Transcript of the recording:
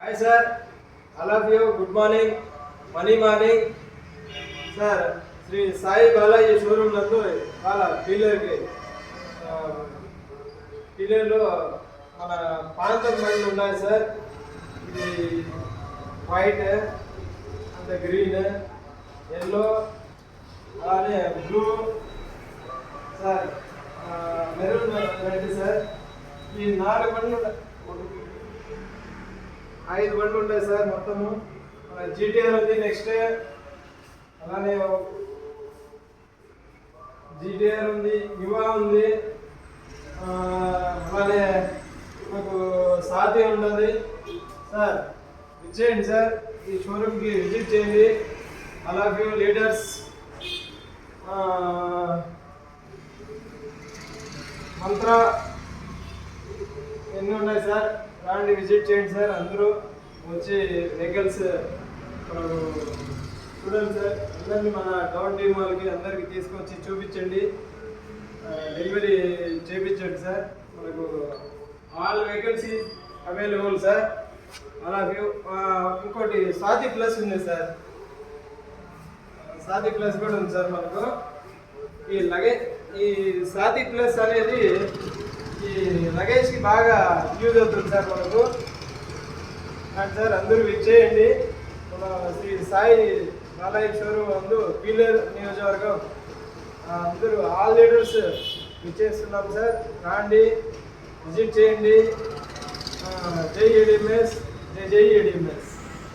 Hi sir, all of you, good morning, morning. Sir Shri Sai Balaji showroom నందు వాళ్ళ డీలర్లో మన పాంతర్ బండ్లు ఉన్నాయి సార్. ఇది వైట్ అండ్ గ్రీన్, ఎల్లో, అలానే blue sir, maroon red sir. ఈ 4 బండ్లు 5 బండ్లు ఉంటాయి సార్ మొత్తము. జీటీఆర్ ఉంది, నెక్స్ట్ అలానే జీటీఆర్ ఉంది, యువా ఉంది, అలానే మాకు సాతి ఉంటుంది సార్. విచ్చేయండి సార్, ఈ షోరూమ్కి విజిట్ చేయండి. అలాగే లీడర్స్ మంత్ర ఎన్ని ఉన్నాయి సార్, రాండి విజిట్ చేయండి సార్. అందరూ వచ్చి వెహికల్స్ చూడండి సార్. అందరినీ మన టౌన్ టీమ్ వాళ్ళకి అందరికి తీసుకొచ్చి చూపించండి, డెలివరీ చేయించండి సార్. మనకు ఆల్ వెహికల్స్ అవైలబుల్ సార్. అలాగే ఇంకోటి సాతి ప్లస్ ఉంది సార్, సాతి ప్లస్ కూడా ఉంది సార్ మనకు. ఈ సాతి ప్లస్ అనేది ఈ లగేజ్కి బాగా యూజ్ అవుతుంది సార్ మనకు. సార్ అందరూ విచ్చేయండి. మన శ్రీ సాయి బాలాజీ షోరూమ్ అందు పీలర్ నియోజకవర్గం అందరూ ఆల్ లీడర్స్ విచ్చేస్తున్నాం సార్. రాండి, విజిట్ చేయండి. జై ఏడిఎంఎస్, జై ఏడిఎంఎస్.